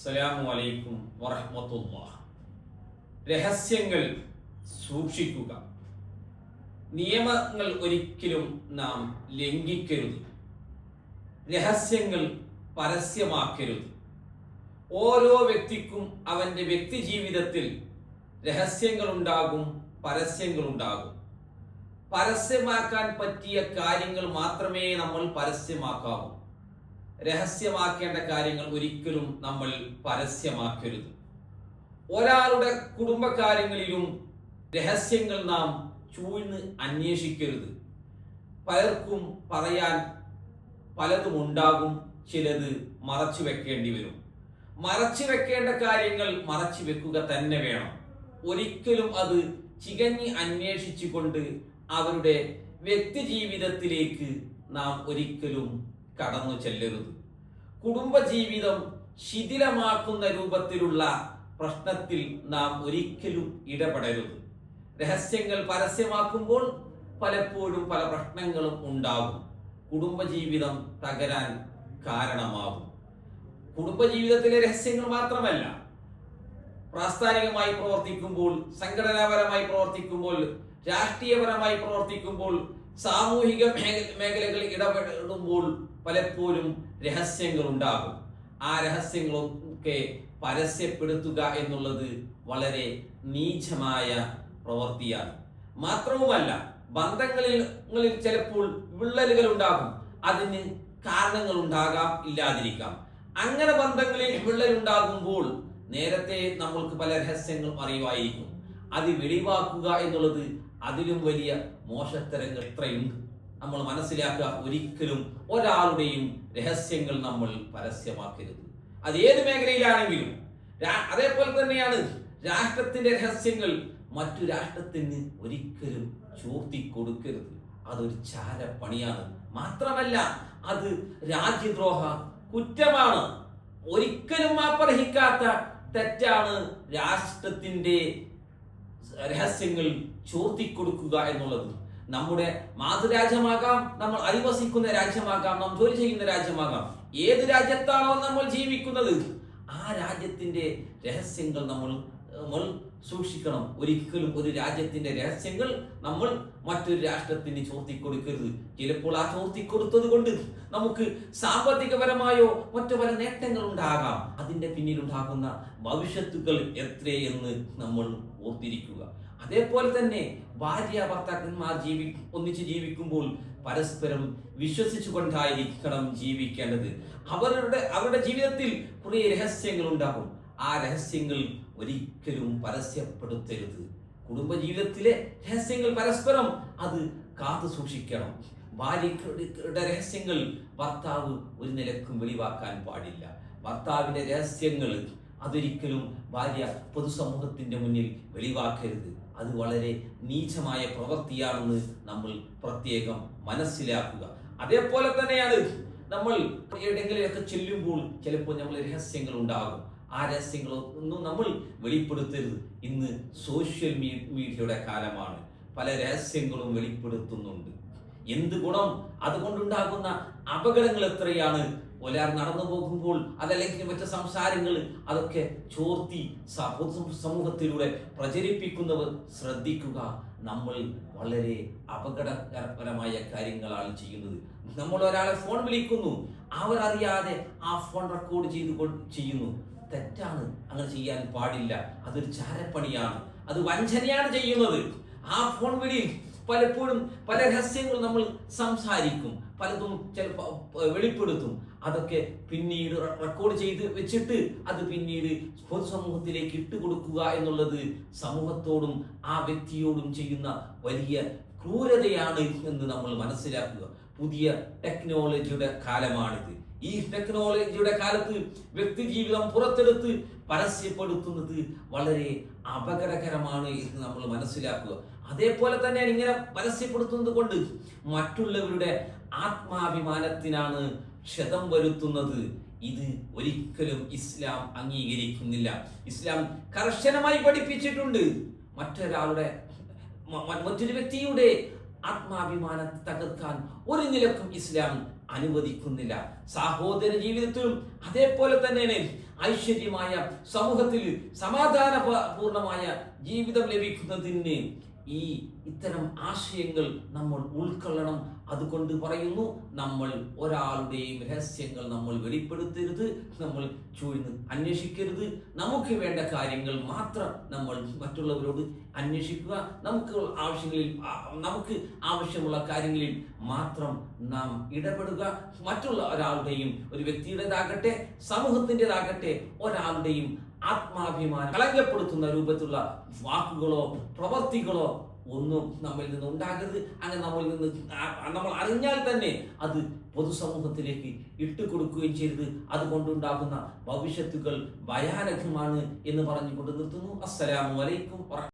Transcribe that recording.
അസ്സലാമു അലൈക്കും വറഹ്മത്തുള്ളാഹ്. രഹസ്യങ്ങൾ സൂക്ഷിക്കുക. നിയമങ്ങൾ ഒരിക്കലും നാം ലംഘിക്കരുത്. രഹസ്യങ്ങൾ പരസ്യമാക്കരുത്. ഓരോ വ്യക്തിക്കും അവൻ്റെ വ്യക്തി ജീവിതത്തിൽ രഹസ്യങ്ങളുണ്ടാകും, പരസ്യങ്ങളുണ്ടാകും. പരസ്യമാക്കാൻ പറ്റിയ കാര്യങ്ങൾ മാത്രമേ നമ്മൾ പരസ്യമാക്കാവൂ. രഹസ്യമാക്കേണ്ട കാര്യങ്ങൾ ഒരിക്കലും നമ്മൾ പരസ്യമാക്കരുത്. ഒരാളുടെ കുടുംബകാര്യങ്ങളിലും രഹസ്യങ്ങൾ നാം ചൂഴ്ന്ന് അന്വേഷിക്കരുത്. പലർക്കും പറയാൻ പലതും ഉണ്ടാകും, ചിലത് മറച്ചു വെക്കേണ്ടി വരും. മറച്ചു വെക്കേണ്ട കാര്യങ്ങൾ മറച്ചു വെക്കുക തന്നെ വേണം. ഒരിക്കലും അത് ചികഞ്ഞ് അന്വേഷിച്ചുകൊണ്ട് അവരുടെ വ്യക്തി ജീവിതത്തിലേക്ക് നാം ഒരിക്കലും കടന്നു ചെല്ലരുത്. കുടുംബജീവിതം ശിഥിലമാക്കുന്ന രൂപത്തിലുള്ള പ്രശ്നത്തിൽ നാം ഒരിക്കലും ഇടപെടരുത്. രഹസ്യങ്ങൾ പരസ്യമാക്കുമ്പോൾ പലപ്പോഴും പല പ്രശ്നങ്ങളും ഉണ്ടാകും. കുടുംബജീവിതം തകരാൻ കാരണമാകും. കുടുംബജീവിതത്തിലെ രഹസ്യങ്ങൾ മാത്രമല്ല, പ്രാസ്ഥാനികമായി പ്രവർത്തിക്കുമ്പോൾ, സംഘടനാപരമായി പ്രവർത്തിക്കുമ്പോൾ, രാഷ്ട്രീയപരമായി പ്രവർത്തിക്കുമ്പോൾ, സാമൂഹിക മേഖലകളിൽ ഇടപെടുമ്പോൾ പലപ്പോഴും രഹസ്യങ്ങൾ ഉണ്ടാകും. ആ രഹസ്യങ്ങളൊക്കെ പരസ്യപ്പെടുത്തുക എന്നുള്ളത് വളരെ നീചമായ പ്രവൃത്തിയാണ്. മാത്രവുമല്ല, ബന്ധങ്ങളിൽ ചിലപ്പോൾ വിള്ളലുകൾ ഉണ്ടാകും. അതിന് കാരണങ്ങൾ ഉണ്ടാകാം, ഇല്ലാതിരിക്കാം. അങ്ങനെ ബന്ധങ്ങളിൽ വിള്ളലുണ്ടാകുമ്പോൾ നേരത്തെ നമ്മൾക്ക് പല രഹസ്യങ്ങളും അറിയുമായിരിക്കും. അത് വെളിവാക്കുക എന്നുള്ളത് അതിലും വലിയ മോശത്തരങ്ങൾ എത്രയുണ്ട്. നമ്മൾ മനസ്സിലാക്കുക, ഒരിക്കലും ഒരാളുടെയും രഹസ്യങ്ങൾ നമ്മൾ പരസ്യമാക്കരുത്. അത് ഏത് മേഖലയിലാണെങ്കിലും. അതേപോലെ തന്നെയാണ് രാഷ്ട്രത്തിന്റെ രഹസ്യങ്ങൾ മറ്റു രാഷ്ട്രത്തിന് ഒരിക്കലും ചോർത്തി കൊടുക്കരുത്. അതൊരു ചാരപ്പണിയാണ്. മാത്രമല്ല, അത് രാജ്യദ്രോഹ കുറ്റമാണ്. ഒരിക്കലും മാപ്പർഹിക്കാത്ത തെറ്റാണ് രാഷ്ട്രത്തിന്റെ രഹസ്യങ്ങൾ ചോർത്തിക്കൊടുക്കുക എന്നുള്ളത്. നമ്മുടെ മാതൃരാജ്യമാകാം, നമ്മൾ അധിവസിക്കുന്ന രാജ്യമാകാം, നാം ജോലി ചെയ്യുന്ന രാജ്യമാകാം, ഏത് രാജ്യത്താണോ നമ്മൾ ജീവിക്കുന്നത് ആ രാജ്യത്തിന്റെ രഹസ്യങ്ങൾ നമ്മൾ സൂക്ഷിക്കണം. ഒരിക്കലും ഒരു രാജ്യത്തിന്റെ രഹസ്യങ്ങൾ നമ്മൾ മറ്റൊരു രാഷ്ട്രത്തിന് ചോർത്തിക്കൊടുക്കരുത്. ചിലപ്പോൾ ആ ചോർത്തിക്കൊടുത്തത് കൊണ്ട് നമുക്ക് സാമ്പത്തികപരമായോ മറ്റു പല നേട്ടങ്ങൾ ഉണ്ടാകാം. അതിന്റെ പിന്നിലുണ്ടാകുന്ന ഭവിഷ്യത്തുകൾ എത്രയെന്ന് നമ്മൾ ഓർത്തിരിക്കുക. അതേപോലെ തന്നെ ഭാര്യ ഭർത്താക്കന്മാർ ഒന്നിച്ച് ജീവിക്കുമ്പോൾ പരസ്പരം വിശ്വസിച്ചുകൊണ്ടായിരിക്കണം ജീവിക്കേണ്ടത്. അവരുടെ ജീവിതത്തിൽ കുറേ രഹസ്യങ്ങൾ ഉണ്ടാകും. ആ രഹസ്യങ്ങൾ ഒരിക്കലും പരസ്യപ്പെടുത്തരുത്. കുടുംബജീവിതത്തിലെ രഹസ്യങ്ങൾ പരസ്പരം അത് കാത്തു സൂക്ഷിക്കണം. ഭാര്യയുടെ രഹസ്യങ്ങൾ ഭർത്താവ് ഒരു നിലക്കും വെളിവാക്കാൻ പാടില്ല. ഭർത്താവിന്റെ രഹസ്യങ്ങൾ അതൊരിക്കലും ഭാര്യ പൊതുസമൂഹത്തിന്റെ മുന്നിൽ വെളിവാക്കരുത്. അത് വളരെ നീചമായ പ്രവൃത്തിയാണെന്ന് നമ്മൾ പ്രത്യേകം മനസ്സിലാക്കുക. അതേപോലെ തന്നെയാണ് നമ്മൾ എവിടെയെങ്കിലുമൊക്കെ ചെല്ലുമ്പോൾ ചിലപ്പോൾ നമ്മൾ രഹസ്യങ്ങൾ ഉണ്ടാകും. ആ രഹസ്യങ്ങളൊന്നും നമ്മൾ വെളിപ്പെടുത്തരുത്. ഇന്ന് സോഷ്യൽ മീഡിയയുടെ കാലമാണ്. പല രഹസ്യങ്ങളും വെളിപ്പെടുത്തുന്നുണ്ട്. എന്ത് ഗുണം? അതുകൊണ്ടുണ്ടാകുന്ന അപകടങ്ങൾ എത്രയാണ്? ഒരാൾ നടന്നു പോകുമ്പോൾ അതല്ലെങ്കിൽ മറ്റു സംസാരങ്ങൾ അതൊക്കെ ചോർത്തി സമൂഹത്തിലൂടെ പ്രചരിപ്പിക്കുന്നവർ ശ്രദ്ധിക്കുക. നമ്മൾ വളരെ അപകടകരമായ കാര്യങ്ങളാണ് ചെയ്യുന്നത്. നമ്മൾ ഒരാളെ ഫോൺ വിളിക്കുന്നു, അവർ അറിയാതെ ആ ഫോൺ റെക്കോർഡ് ചെയ്യുന്നു. തെറ്റാണ്, അങ്ങനെ ചെയ്യാൻ പാടില്ല. അതൊരു ചാരപ്പണിയാണ്, അത് വഞ്ചനയാണ് ചെയ്യുന്നത്. ആ ഫോൺ വിളിയിൽ പലപ്പോഴും പല രഹസ്യങ്ങൾ നമ്മൾ സംസാരിക്കും, പലതും ചിലപ്പോൾ വെളിപ്പെടുത്തും. അതൊക്കെ പിന്നീട് റെക്കോർഡ് ചെയ്ത് വെച്ചിട്ട് അത് പിന്നീട് പൊതുസമൂഹത്തിലേക്ക് ഇട്ടുകൊടുക്കുക എന്നുള്ളത് സമൂഹത്തോടും ആ വ്യക്തിയോടും ചെയ്യുന്ന വലിയ ക്രൂരതയാണ് എന്ന് നമ്മൾ മനസ്സിലാക്കുക. പുതിയ ടെക്നോളജിയുടെ കാലമാണിത്. ഈ ടെക്നോളജിയുടെ കാലത്ത് വ്യക്തി ജീവിതം പുറത്തെടുത്ത് പരസ്യപ്പെടുത്തുന്നത് വളരെ അപകടകരമാണ് എന്ന് നമ്മൾ മനസ്സിലാക്കുക. അതേപോലെ തന്നെ ഇങ്ങനെ പരസ്യപ്പെടുത്തുന്നത് കൊണ്ട് മറ്റുള്ളവരുടെ ആത്മാഭിമാനത്തിനാണ് ക്ഷതം വരുത്തുന്നത്. ഇത് ഒരിക്കലും ഇസ്ലാം അംഗീകരിക്കുന്നില്ല. ഇസ്ലാം കർശനമായി പഠിപ്പിച്ചിട്ടുണ്ട്. മറ്റൊരു വ്യക്തിയുടെ ആത്മാഭിമാനത്തെ തകർക്കാൻ ഒരു നിലക്കും ഇസ്ലാം അനുവദിക്കുന്നില്ല. സഹോദര ജീവിതത്തിലും അതേപോലെ തന്നെയാണ്. ഐശ്വര്യമായ സമൂഹത്തിൽ സമാധാന പൂർണമായ ജീവിതം ലഭിക്കുന്നതിന് ഇത്തരം ആശയങ്ങൾ നമ്മൾ ഉൾക്കൊള്ളണം. അതുകൊണ്ട് പറയുന്നു, നമ്മൾ ഒരാളുടെയും രഹസ്യങ്ങൾ നമ്മൾ വെളിപ്പെടുത്തരുത്, നമ്മൾ ചൂഴ്ന്ന് അന്വേഷിക്കരുത്. നമുക്ക് വേണ്ട കാര്യങ്ങൾ മാത്രം നമ്മൾ മറ്റുള്ളവരോട് അന്വേഷിക്കുക. നമുക്ക് ആവശ്യമുള്ള കാര്യങ്ങളിൽ മാത്രം നാം ഇടപെടുക. മറ്റുള്ള ഒരാളുടെയും, ഒരു വ്യക്തിയുടേതാകട്ടെ സമൂഹത്തിൻ്റെതാകട്ടെ, ഒരാളുടെയും ആത്മാഭിമാനം കളങ്കപ്പെടുത്തുന്ന രൂപത്തിലുള്ള വാക്കുകളോ പ്രവർത്തികളോ ഒന്നും നമ്മിൽ നിന്ന് ഉണ്ടാകരുത്. അങ്ങനെ നമ്മൾ അറിഞ്ഞാൽ തന്നെ അത് പൊതുസമൂഹത്തിലേക്ക് ഇട്ടുകൊടുക്കുകയും ചെയ്യരുത്. അതുകൊണ്ടുണ്ടാകുന്ന ഭവിഷ്യത്തുകൾ ഭയാനകമാണ് എന്ന് പറഞ്ഞുകൊണ്ട് നിർത്തുന്നു. അസ്സലാമു അലൈക്കും.